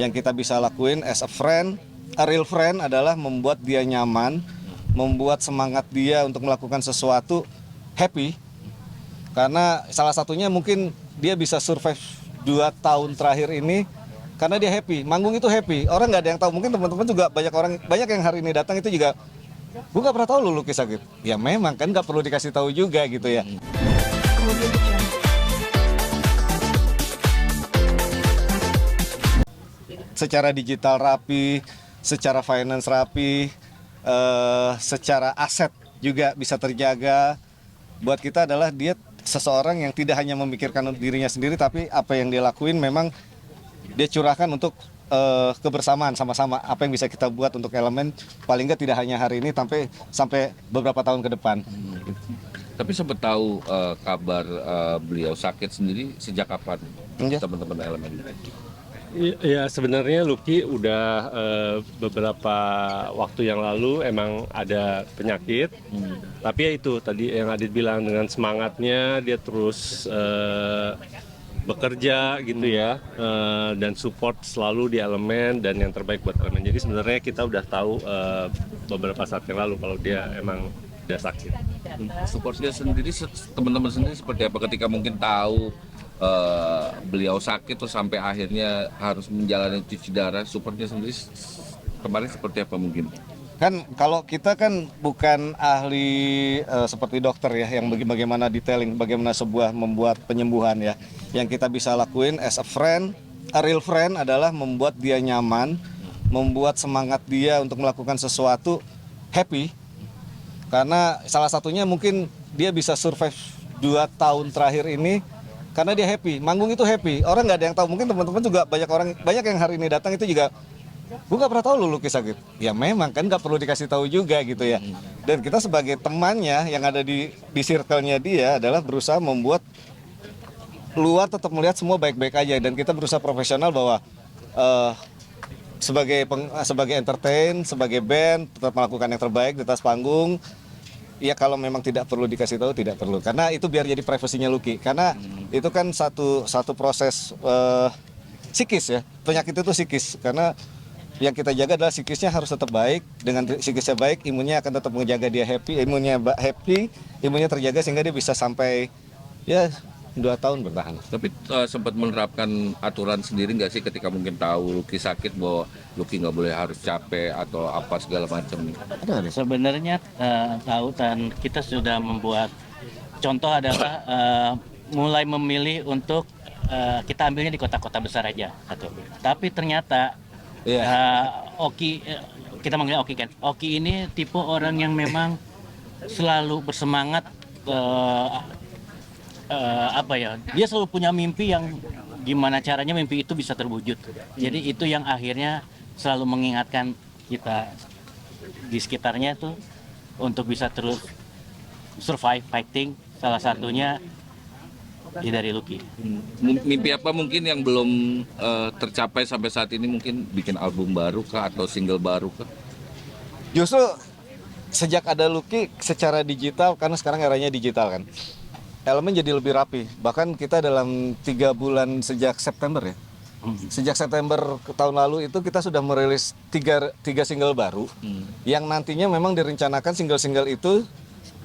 Yang kita bisa lakuin as a friend, a real friend adalah membuat dia nyaman, membuat semangat dia untuk melakukan sesuatu happy. Karena salah satunya mungkin dia bisa survive 2 tahun terakhir ini karena dia happy. Manggung itu happy. Orang nggak ada yang tahu. Mungkin teman-teman juga banyak yang hari ini datang itu juga, gue nggak pernah tahu lu lukis sakit. Ya memang kan nggak perlu dikasih tahu juga gitu ya. Secara digital rapi, secara finance rapi, secara aset juga bisa terjaga. Buat kita adalah dia seseorang yang tidak hanya memikirkan dirinya sendiri, tapi apa yang dia lakuin memang dia curahkan untuk kebersamaan sama-sama. Apa yang bisa kita buat untuk Elemen, paling nggak tidak hanya hari ini, sampai beberapa tahun ke depan. Tapi sempat tahu kabar beliau sakit sendiri sejak kapan, teman-teman Elemen? Ya sebenarnya Lucky udah beberapa waktu yang lalu emang ada penyakit, tapi ya itu tadi yang Adit bilang, dengan semangatnya dia terus bekerja gitu ya, dan support selalu di Elemen dan yang terbaik buat Elemen. Jadi sebenarnya kita udah tahu beberapa saat yang lalu kalau dia emang udah sakit. Supportnya sendiri, teman-teman sendiri seperti apa ketika mungkin tahu beliau sakit terus sampai akhirnya harus menjalani cuci darah? Supportnya sendiri kemarin seperti apa mungkin? Kan kalau kita kan bukan ahli seperti dokter ya, yang bagaimana detailing, bagaimana sebuah membuat penyembuhan ya. Yang kita bisa lakuin as a friend, a real friend adalah membuat dia nyaman, membuat semangat dia untuk melakukan sesuatu happy. Karena salah satunya mungkin dia bisa survive 2 tahun terakhir ini karena dia happy. Manggung itu happy. Orang nggak ada yang tahu. Mungkin teman-teman juga banyak yang hari ini datang itu juga, gue nggak pernah tahu lu lukis sakit. Ya memang kan nggak perlu dikasih tahu juga gitu ya. Dan kita sebagai temannya yang ada di circle-nya dia adalah berusaha membuat luar tetap melihat semua baik-baik aja, dan kita berusaha profesional bahwa sebagai entertain, sebagai band tetap melakukan yang terbaik di atas panggung. Ya kalau memang tidak perlu dikasih tahu, tidak perlu, karena itu biar jadi privasinya Lucky. Karena itu kan satu proses psikis ya, penyakit itu psikis. Karena yang kita jaga adalah psikisnya harus tetap baik. Dengan psikisnya baik, imunnya akan tetap menjaga dia happy. Imunnya terjaga sehingga dia bisa sampai ya 2 tahun bertahan. Tapi sempat menerapkan aturan sendiri nggak sih ketika mungkin tahu Lucky sakit, bahwa Lucky nggak boleh harus capek atau apa segala macam? Sebenarnya tahu, dan kita sudah membuat contoh adalah mulai memilih untuk kita ambilnya di kota-kota besar aja satu. Tapi ternyata Oki, kita manggilnya Oki kan. Oki ini tipe orang yang memang selalu bersemangat. Dia selalu punya mimpi yang gimana caranya mimpi itu bisa terwujud. Jadi itu yang akhirnya selalu mengingatkan kita di sekitarnya tuh untuk bisa terus survive, fighting. Salah satunya ya dari Lucky. Mimpi apa mungkin yang belum tercapai sampai saat ini? Mungkin bikin album baru kah atau single baru kah? Justru sejak ada Lucky secara digital, karena sekarang eranya digital kan, Elemen jadi lebih rapi. Bahkan kita dalam 3 bulan sejak September ya. Sejak September tahun lalu itu kita sudah merilis 3 single baru. Yang nantinya memang direncanakan single-single itu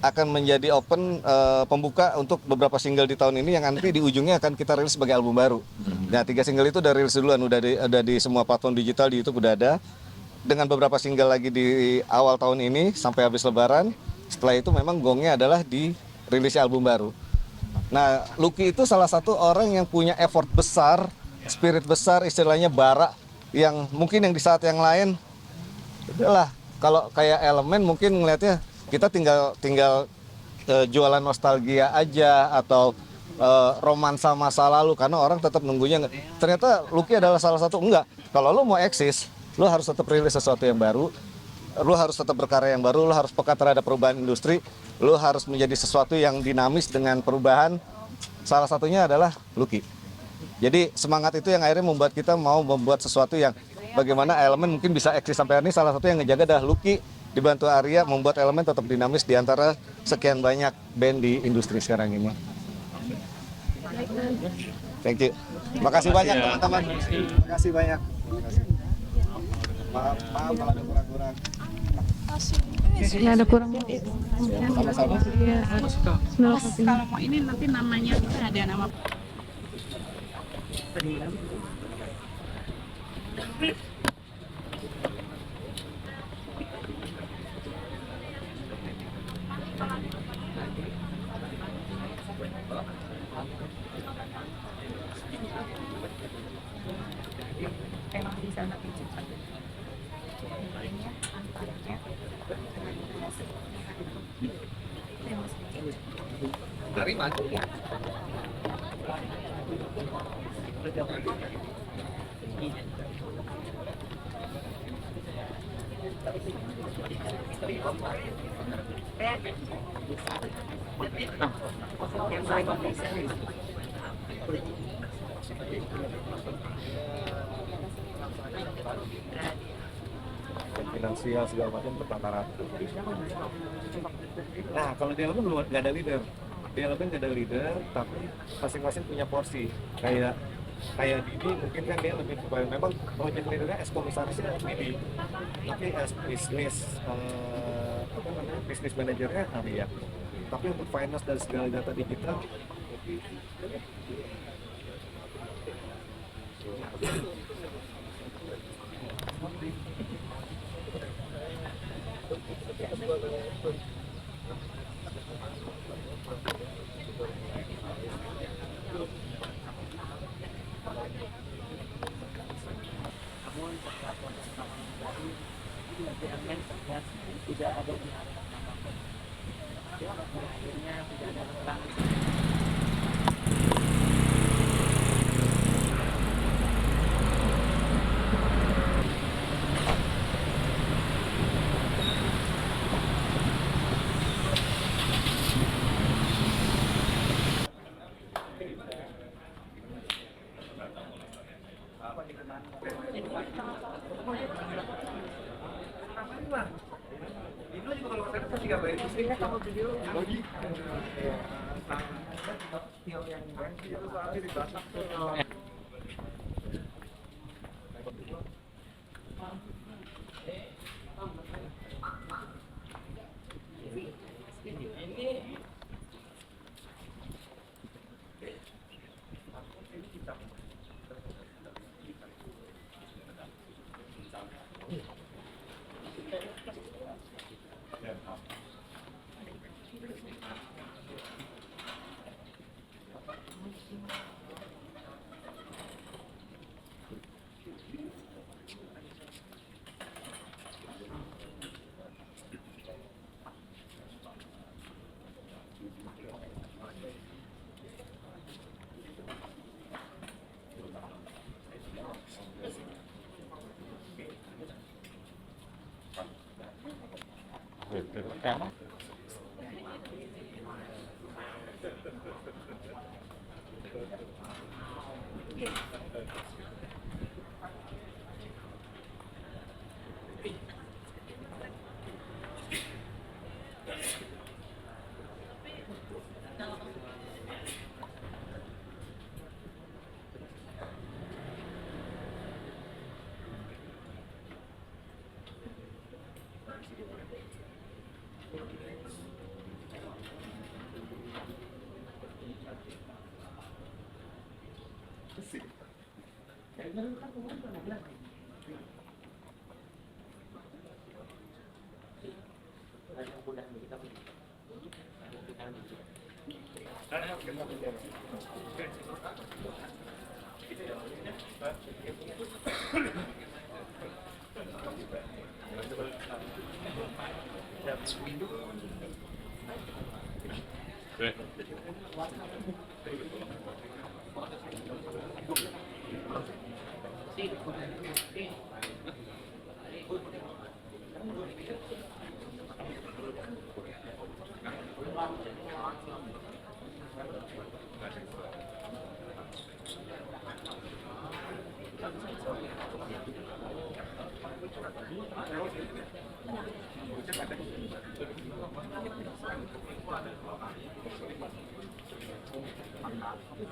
akan menjadi open pembuka untuk beberapa single di tahun ini yang nanti di ujungnya akan kita rilis sebagai album baru. Nah, 3 single itu udah rilis duluan, udah di semua platform digital, di YouTube udah ada. Dengan beberapa single lagi di awal tahun ini sampai habis Lebaran. Setelah itu memang gongnya adalah di rilis album baru. Nah, Lucky itu salah satu orang yang punya effort besar, spirit besar, istilahnya bara, yang mungkin yang di saat yang lain, itulah kalau kayak Elemen mungkin ngelihatnya kita tinggal jualan nostalgia aja atau romansa masa lalu, karena orang tetap nunggunya. Ternyata Lucky adalah salah satu, enggak. Kalau lo mau eksis, lo harus tetap rilis sesuatu yang baru. Lu harus tetap berkarya yang baru, lu harus peka terhadap perubahan industri, lu harus menjadi sesuatu yang dinamis dengan perubahan. Salah satunya adalah Lucky. Jadi semangat itu yang akhirnya membuat kita mau membuat sesuatu yang bagaimana Elemen mungkin bisa eksis sampai hari ini. Salah satu yang ngejaga adalah Lucky, dibantu Arya membuat Elemen tetap dinamis di antara sekian banyak band di industri sekarang ini. Thank you. Makasih banyak teman-teman. Makasih banyak. Maaf kalau ada kurang-kurang. Nggak ada kurang. Sama-sama. Iya. Terus kalau mau ini nanti namanya ada nama. Dari mana? Finansial segala macam bertataran. Nah, kalau di elemen belum nggak ada leader. Di elemen nggak ada leader, tapi masing-masing punya porsi. Kayak Didi mungkin kan dia lebih kepada memang project leadernya as komisarisnya Didi, tapi as bisnis manajernya Arya. Tapi untuk finance dan segala data digital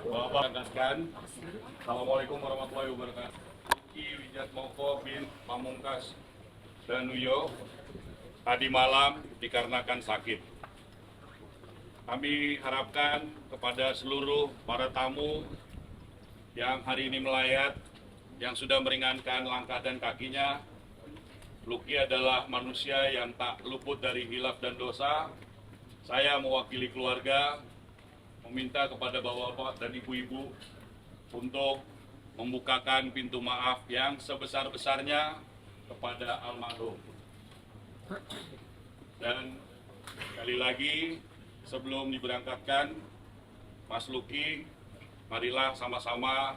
Bapak tegaskan, Assalamualaikum warahmatullahi wabarakatuh. Luki Wijatmoko bin Pamungkas Danuyo tadi malam dikarenakan sakit. Kami harapkan kepada seluruh para tamu yang hari ini melayat, yang sudah meringankan langkah dan kakinya. Luki adalah manusia yang tak luput dari hilaf dan dosa. Saya mewakili keluarga meminta kepada bapak-bapak dan ibu-ibu untuk membukakan pintu maaf yang sebesar-besarnya kepada almarhum. Dan sekali lagi, sebelum diberangkatkan, Mas Luki, marilah sama-sama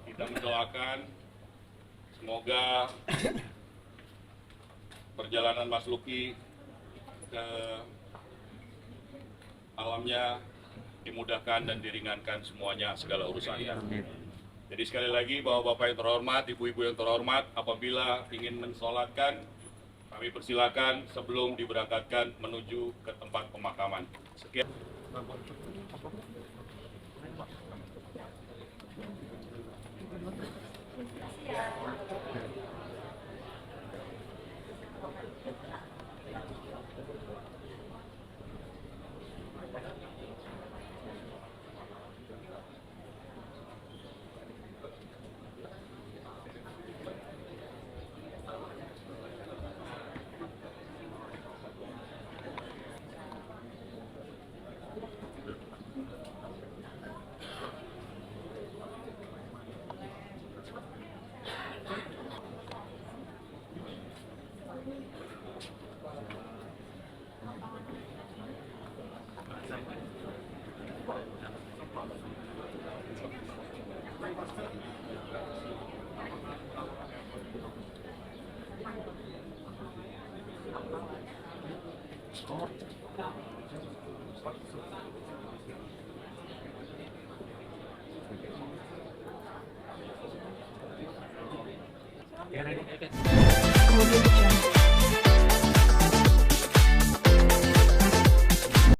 kita mendoakan semoga perjalanan Mas Luki ke alamnya dimudahkan dan diringankan semuanya segala urusannya. Jadi sekali lagi bapak-bapak yang terhormat, ibu-ibu yang terhormat, apabila ingin mensolatkan, kami persilakan sebelum diberangkatkan menuju ke tempat pemakaman. Sekian. Ya,